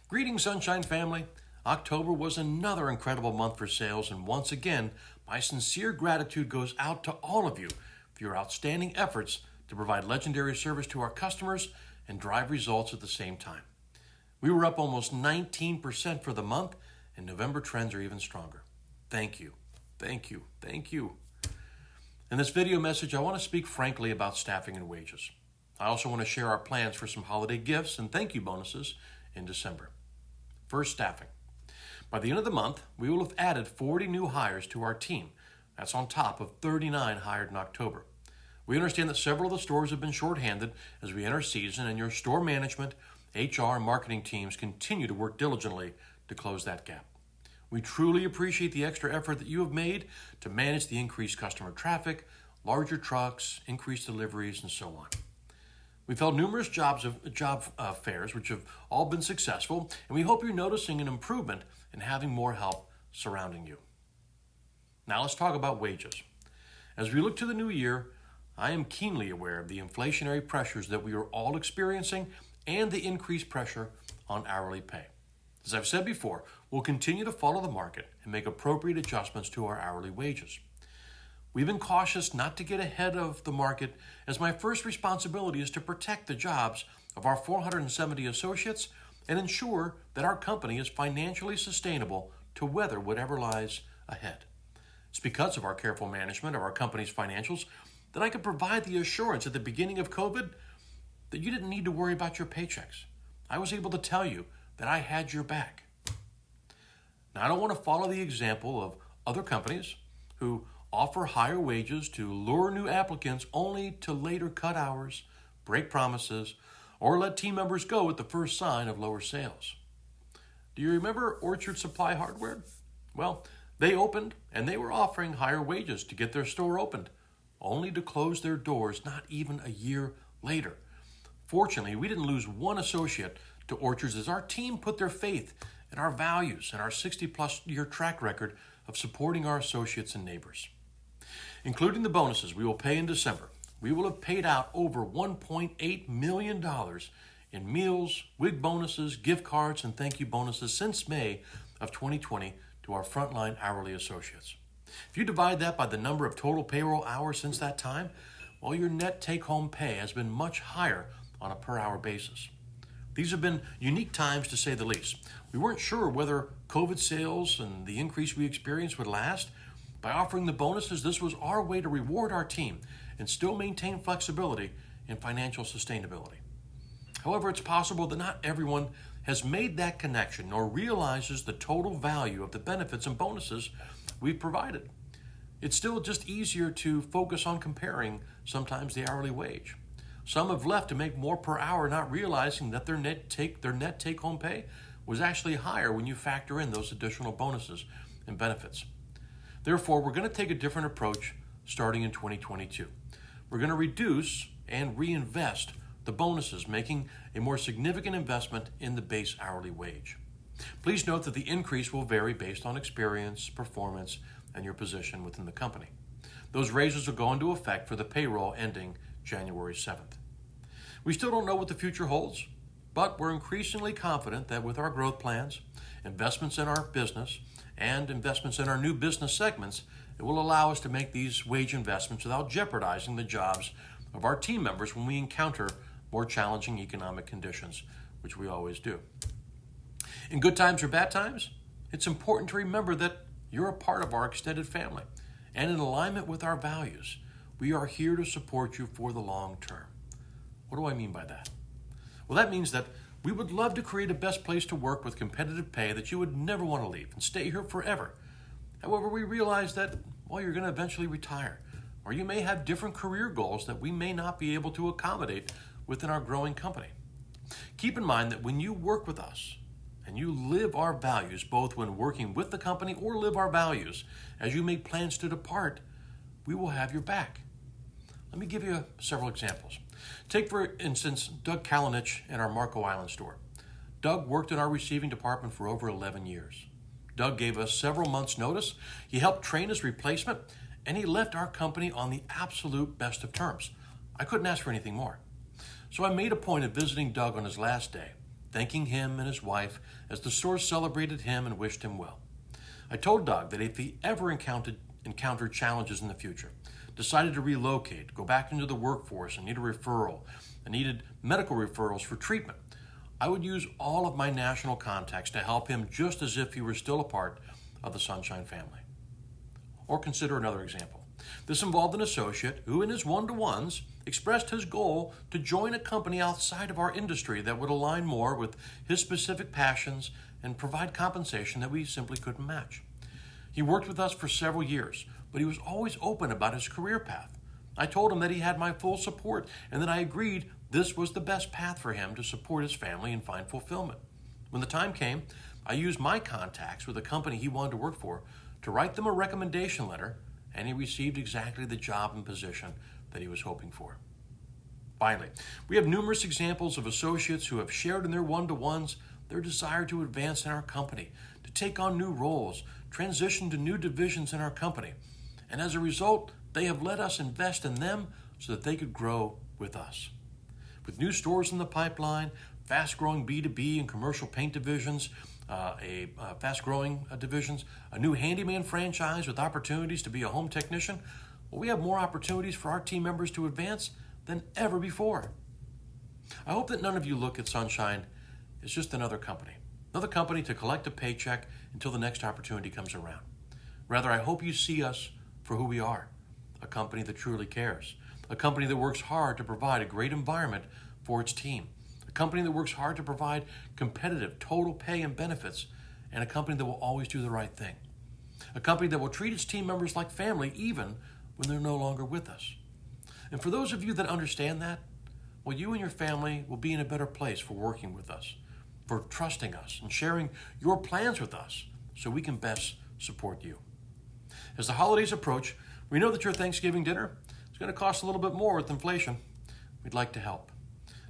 Greetings, Sunshine family. October was another incredible month for sales, and once again, my sincere gratitude goes out to all of you for your outstanding efforts to provide legendary service to our customers and drive results at the same time. We were up almost 19% for the month, and November trends are even stronger. Thank you, thank you, thank you. In this video message, I want to speak frankly about staffing and wages. I also want to share our plans for some holiday gifts and thank you bonuses in December. First, staffing. By the end of the month, we will have added 40 new hires to our team. That's on top of 39 hired in October. We understand that several of the stores have been shorthanded as we enter season, and your store management, HR, and marketing teams continue to work diligently to close that gap. We truly appreciate the extra effort that you have made to manage the increased customer traffic, larger trucks, increased deliveries, and so on. We've held numerous job fairs, which have all been successful, and we hope you're noticing an improvement in having more help surrounding you. Now let's talk about wages. As we look to the new year, I am keenly aware of the inflationary pressures that we are all experiencing and the increased pressure on hourly pay. As I've said before, we'll continue to follow the market and make appropriate adjustments to our hourly wages. We've been cautious not to get ahead of the market, as my first responsibility is to protect the jobs of our 470 associates and ensure that our company is financially sustainable to weather whatever lies ahead. It's because of our careful management of our company's financials that I could provide the assurance at the beginning of COVID that you didn't need to worry about your paychecks. I was able to tell you that I had your back. Now, I don't want to follow the example of other companies who offer higher wages to lure new applicants only to later cut hours, break promises, or let team members go at the first sign of lower sales. Do you remember Orchard Supply Hardware? Well, they opened and they were offering higher wages to get their store opened, only to close their doors not even a year later. Fortunately, we didn't lose one associate to Orchards as our team put their faith in our values and our 60-plus year track record of supporting our associates and neighbors. Including the bonuses we will pay in December, we will have paid out over $1.8 million in meals, wig bonuses, gift cards, and thank you bonuses since May of 2020 to our frontline hourly associates. If you divide that by the number of total payroll hours since that time, well, your net take-home pay has been much higher on a per-hour basis. These have been unique times, to say the least. We weren't sure whether COVID sales and the increase we experienced would last. By offering the bonuses, this was our way to reward our team and still maintain flexibility and financial sustainability. However, it's possible that not everyone has made that connection or realizes the total value of the benefits and bonuses we've provided. It's still just easier to focus on comparing sometimes the hourly wage. Some have left to make more per hour, not realizing that their net take-home pay was actually higher when you factor in those additional bonuses and benefits. Therefore, we're going to take a different approach starting in 2022. We're going to reduce and reinvest the bonuses, making a more significant investment in the base hourly wage. Please note that the increase will vary based on experience, performance, and your position within the company. Those raises will go into effect for the payroll ending January 7th. We still don't know what the future holds, but we're increasingly confident that with our growth plans, investments in our business, and investments in our new business segments, it will allow us to make these wage investments without jeopardizing the jobs of our team members when we encounter more challenging economic conditions, which we always do. In good times or bad times, it's important to remember that you're a part of our extended family, and in alignment with our values, we are here to support you for the long term. What do I mean by that? Well, that means that we would love to create a best place to work with competitive pay that you would never want to leave and stay here forever. However, we realize that, well, you're going to eventually retire, or you may have different career goals that we may not be able to accommodate within our growing company. Keep in mind that when you work with us and you live our values, both when working with the company or live our values, as you make plans to depart, we will have your back. Let me give you several examples. Take, for instance, Doug Kalinich in our Marco Island store. Doug worked in our receiving department for over 11 years. Doug gave us several months' notice. He helped train his replacement, and he left our company on the absolute best of terms. I couldn't ask for anything more. So I made a point of visiting Doug on his last day thanking him and his wife as the store celebrated him and wished him well. I told Doug that if he ever encountered challenges in the future, decided to relocate, go back into the workforce and need a referral, and needed medical referrals for treatment, I would use all of my national contacts to help him just as if he were still a part of the Sunshine family. Or consider another example. This involved an associate who, in his one-to-ones, expressed his goal to join a company outside of our industry that would align more with his specific passions and provide compensation that we simply couldn't match. He worked with us for several years, but he was always open about his career path. I told him that he had my full support and that I agreed this was the best path for him to support his family and find fulfillment. When the time came, I used my contacts with the company he wanted to work for to write them a recommendation letter, and he received exactly the job and position that he was hoping for. Finally, we have numerous examples of associates who have shared in their one-to-ones their desire to advance in our company, to take on new roles, transition to new divisions in our company. And as a result, they have let us invest in them so that they could grow with us. With new stores in the pipeline, fast-growing B2B and commercial paint divisions, fast-growing divisions, a new handyman franchise with opportunities to be a home technician, well, we have more opportunities for our team members to advance than ever before. I hope that none of you look at Sunshine as just another company to collect a paycheck until the next opportunity comes around. Rather, I hope you see us for who we are, a company that truly cares, a company that works hard to provide a great environment for its team, a company that works hard to provide competitive total pay and benefits, and a company that will always do the right thing, a company that will treat its team members like family even when they're no longer with us. And for those of you that understand that, well, you and your family will be in a better place for working with us, for trusting us and sharing your plans with us so we can best support you. As the holidays approach, we know that your Thanksgiving dinner is going to cost a little bit more with inflation. We'd like to help.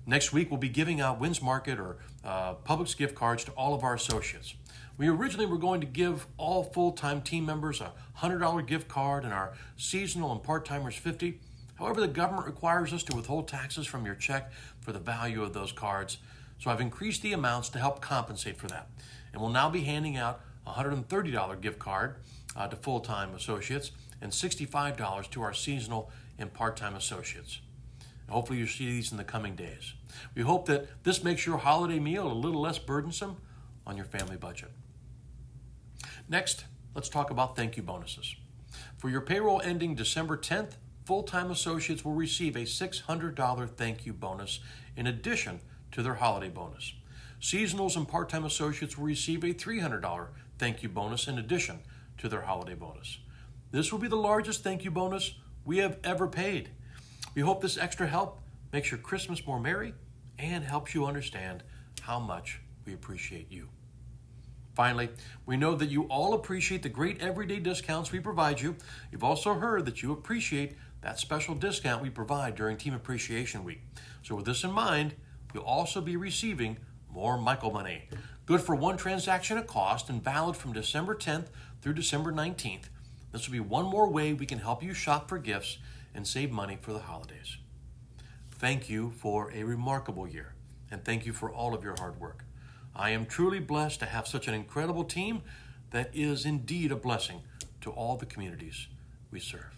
Next week, we'll be giving out Wins Market or Publix gift cards to all of our associates. We originally were going to give all full-time team members a $100 gift card and our seasonal and part-timers $50. However, the government requires us to withhold taxes from your check for the value of those cards. So I've increased the amounts to help compensate for that. And we'll now be handing out a $130 gift card to full-time associates and $65 to our seasonal and part-time associates. And hopefully you'll see these in the coming days. We hope that this makes your holiday meal a little less burdensome on your family budget. Next, let's talk about thank you bonuses. For your payroll ending December 10th, full-time associates will receive a $600 thank you bonus in addition to their holiday bonus. Seasonals and part-time associates will receive a $300 thank you bonus in addition to their holiday bonus. This will be the largest thank you bonus we have ever paid. We hope this extra help makes your Christmas more merry and helps you understand how much we appreciate you. Finally, we know that you all appreciate the great everyday discounts we provide you. You've also heard that you appreciate that special discount we provide during Team Appreciation Week. So with this in mind, you'll also be receiving more Michael money. Good for one transaction at cost and valid from December 10th through December 19th. This will be one more way we can help you shop for gifts and save money for the holidays. Thank you for a remarkable year, and thank you for all of your hard work. I am truly blessed to have such an incredible team that is indeed a blessing to all the communities we serve.